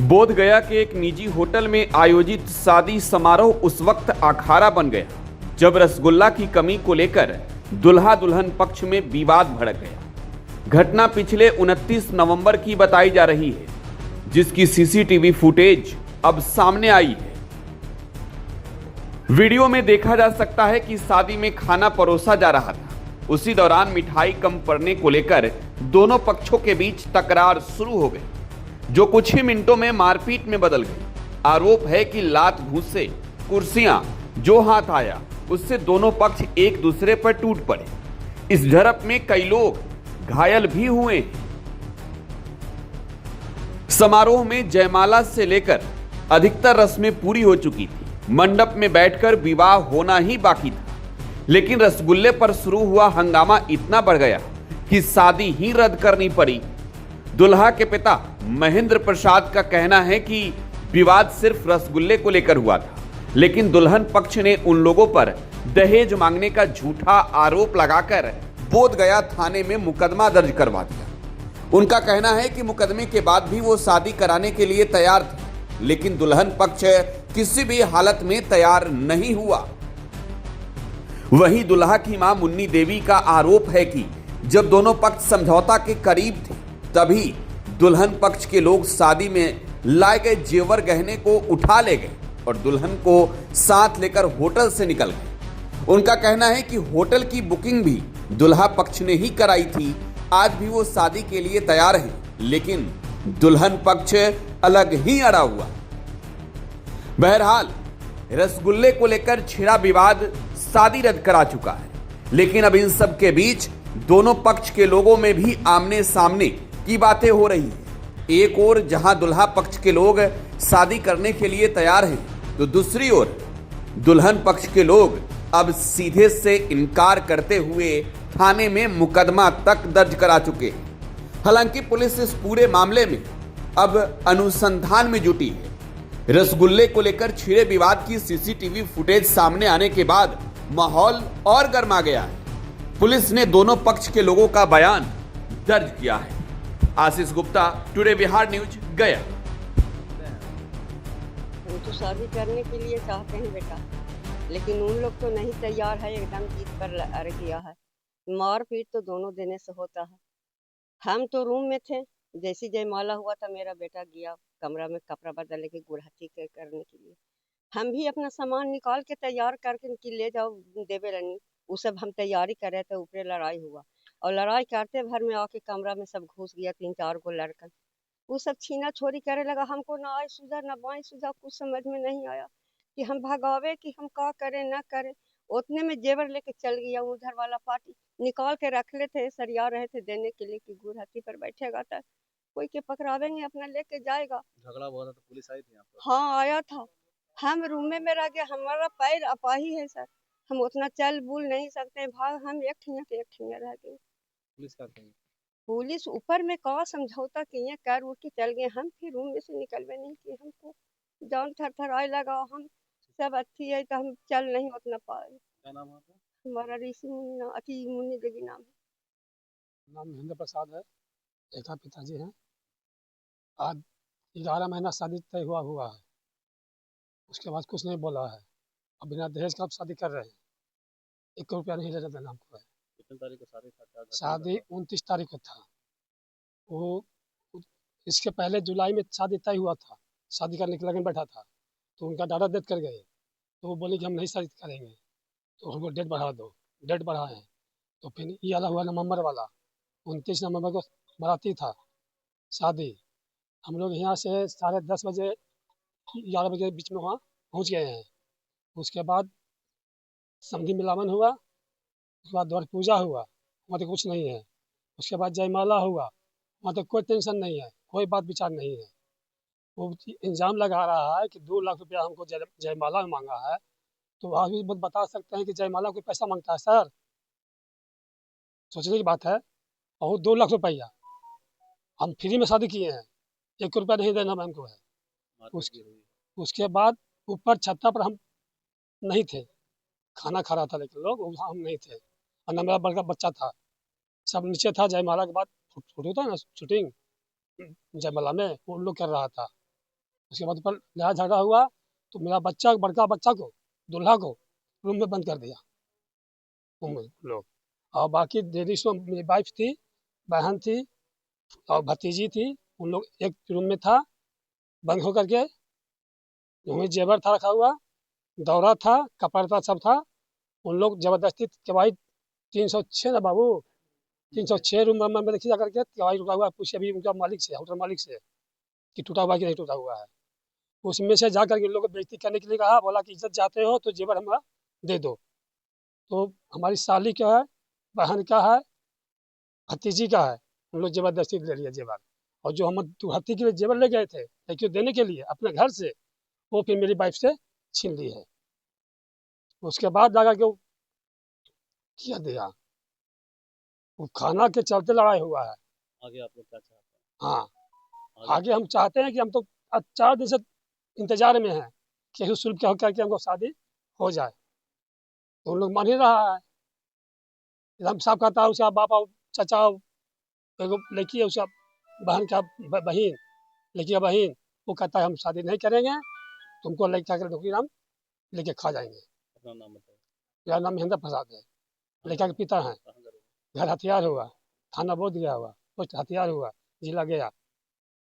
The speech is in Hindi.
बोध गया के एक निजी होटल में आयोजित शादी समारोह उस वक्त अखाड़ा बन गया जब रसगुल्ला की कमी को लेकर दुल्हा दुल्हन पक्ष में विवाद भड़क गया। घटना पिछले 29 नवंबर की बताई जा रही है, जिसकी सीसीटीवी फुटेज अब सामने आई है। वीडियो में देखा जा सकता है कि शादी में खाना परोसा जा रहा था। उसी दौरान मिठाई कम पड़ने को लेकर दोनों पक्षों के बीच तकरार शुरू हो गई, जो कुछ ही मिनटों में मारपीट में बदल गई। आरोप है कि लात घूंसे, कुर्सियां जो हाथ आया उससे दोनों पक्ष एक दूसरे पर टूट पड़े। इस झड़प में कई लोग घायल भी हुए हैं। समारोह में जयमाला से लेकर अधिकतर रस्में पूरी हो चुकी थी। मंडप में बैठकर विवाह होना ही बाकी था, लेकिन रसगुल्ले पर शुरू हुआ हंगामा इतना बढ़ गया कि शादी ही रद्द करनी पड़ी। दुल्हा के पिता महेंद्र प्रसाद का कहना है कि विवाद सिर्फ रसगुल्ले को लेकर हुआ था, लेकिन दुल्हन पक्ष ने उन लोगों पर दहेज मांगने का झूठा आरोप लगाकर बोध गया थाने में मुकदमा दर्ज करवा दिया। उनका कहना है कि मुकदमे के बाद भी वो शादी कराने के लिए तैयार थे, लेकिन दुल्हन पक्ष किसी भी हालत में तैयार नहीं हुआ। वहीं दुल्हा की मां मुन्नी देवी का आरोप है कि जब दोनों पक्ष समझौता के करीब थे, तभी दुल्हन पक्ष के लोग शादी में लाए गए जेवर गहने को उठा ले गए और दुल्हन को साथ लेकर होटल से निकल गए। उनका कहना है कि होटल की बुकिंग भी दुल्हा पक्ष ने ही कराई थी। आज भी वो शादी के लिए तैयार है, लेकिन दुल्हन पक्ष अलग ही अड़ा हुआ। बहरहाल रसगुल्ले को लेकर छिड़ा विवाद शादी रद्द करा चुका है, लेकिन अब इन सब के बीच दोनों पक्ष के लोगों में भी आमने सामने की बातें हो रही हैं। एक ओर जहां दुल्हा पक्ष के लोग शादी करने के लिए तैयार हैं, तो दूसरी ओर दुल्हन पक्ष के लोग अब सीधे से इनकार करते हुए थाने में मुकदमा तक दर्ज करा चुके हैं। हालांकि पुलिस इस पूरे मामले में अब अनुसंधान में जुटी है। रसगुल्ले को लेकर छिड़े विवाद की सीसीटीवी फुटेज सामने आने के बाद माहौल और गर्मा गया है। पुलिस ने दोनों पक्ष के लोगों का बयान दर्ज किया है। आशीष गुप्ता, टुडे बिहार न्यूज, गया। हम तो शादी करने के लिए चाहते हैं बेटा, लेकिन उन लोग तो नहीं तैयार है, एकदम जीत पर अड़ गया है। मारपीट तो दोनों देने से होता है। हम तो रूम में थे, जैसी जयमाला हुआ था मेरा बेटा गया कमरा में कपड़ा बदलने की गुड़हती करने के लिए। हम भी अपना सामान निकाल के तैयार करके कि ले जाओ देवे रानी, वो सब हम तैयारी कर रहे थे। ऊपर लड़ाई हुआ और लड़ाई करते भर में आके कमरा में सब घुस गया, 3-4 को लड़कन। वो सब छीना छोरी करे लगा। हमको ना आए सुझा ना बाएं सुझा, कुछ समझ में नहीं आया कि हम भगावे कि हम का करें ना करें। उतने में जेवर लेके चल गया। उधर वाला पार्टी निकाल के रख ले थे, सरिया रहे थे देने के लिए कि गुड़हती पर बैठेगा तो कोई के पकड़ावेंगे, अपना लेके जाएगा। झगड़ा हुआ था तो पुलिस आई थी यहाँ पर? हाँ आया था। हम रूम में रह गए, हमारा पैर अपाही है सर, हम उतना चल बुल नहीं सकते। भाग हम एक ठिया के एक ठिया रह गए। पुलिस का कहीं पुलिस ऊपर में का समझौता किए कर उठ के चल गए। हम फिर रूम में से निकलवे नहीं कि हमको जान थरथराए लगा। हम सब अच्छी है तो हम चल नहीं उतना पाए। क्या नाम है आपका? हमारा ऋषि मुन्नी अति मुन्नी देवी नाम है। नाम महेंद्र प्रसाद है, एक पिताजी हैं। आज 11 महीना शादी तय हुआ है, उसके बाद कुछ नहीं बोला है। अब बिना दहेज का आप शादी कर रहे हैं, 1 रुपया नहीं लेना देना हमको है। कितने तारीख को शादी था? क्या शादी 29 तारीख को था। वो इसके पहले जुलाई में शादी तय हुआ था, शादी करने के लगन बैठा था, तो उनका दादा डेथ कर गए। तो वो बोले कि हम नहीं शादी करेंगे, तो हमको डेट बढ़ा दो। डेट बढ़ाए, तो फिर ये वाला हुआ नवंबर वाला, 29 नवंबर को बाराती था शादी। हम लोग यहाँ से 10:30 बजे 11 बजे के बीच में वहाँ पहुँच गए हैं। उसके बाद समधी मिलावन हुआ, उसके बाद द्वार पूजा हुआ, वहाँ तो कुछ नहीं है। उसके बाद जयमाला हुआ, वहाँ तो कोई टेंशन नहीं है, कोई बात विचार नहीं है। वो इल्ज़ाम लगा रहा है कि 2 लाख रुपया हमको जयमाला में मांगा है। तो आप भी बता सकते हैं कि जयमाला कोई पैसा मांगता है सर? सोचने की बात है। और 2 लाख रुपया हम फ्री में शादी किए हैं, 1 रुपया नहीं देना हमको है। उसके बाद ऊपर छत्ता पर हम नहीं थे, खाना खा रहा था, लेकिन लोग वहाँ हम नहीं थे। और न मेरा बड़का बच्चा था, सब नीचे था। जयमाला के बाद फोटो था ना शूटिंग, जयमाला में वो लोग कर रहा था। उसके बाद पर लड़ाई झगड़ा हुआ तो मेरा बच्चा, बड़का बच्चा को, दूल्हा को रूम में बंद कर दिया उन लोग। और बाकी लेडीज में मेरी वाइफ थी, बहन थी और भतीजी थी, उन लोग एक रूम में था बंद होकर के। वहीं जेवर था रखा हुआ, दौरा था, कपड़ा था, सब था। उन लोग जबरदस्ती केवाई 306 ना बाबू, 306 रूम नंबर में देखिए जाकर के केवाई टूटा हुआ है। पूछिए अभी उनका मालिक से, होटल मालिक से कि टूटा हुआ है कि नहीं टूटा हुआ है। उसमें से जा करके उन लोग को बेइज्जती करने के लिए कहा, बोला कि इज्जत चाहते हो तो जेवर हमारा दे दो। तो हमारी साली का है, बहन का है, भतीजी का है, उन लोग जबरदस्ती ले लिया जेवर। और जो हम दुल्हती के लिए जेवर ले गए थे लड़की को देने के लिए अपने घर से, वो फिर मेरी वाइफ से छीन ली है। उसके बाद जाकर के वो किया दिया, वो खाना के चलते लड़ाई हुआ है। आगे आप लोग क्या चाहते हाँ, हैं? आगे हम चाहते हैं कि हम तो 4 दिन से इंतजार में हैं कि सुलह के करके हमको शादी हो जाए। तो उन लोग मान ही रहा है, हम साहब कहता है उसका बाप और चाचा, एगो लड़की है उसका बहन का बहन, लड़की का बहन, वो कहता है हम शादी नहीं करेंगे, तुमको लड़का कर नौकरी हम लेके खा जाएंगे। अपना नाम बताइए। मेरा नाम महेंद्र प्रसाद है, लड़का के पिता हैं। कहाँ घर है? घर हथियार हुआ, थाना बोध गया हुआ, पोस्ट हथियार हुआ, जिला गया।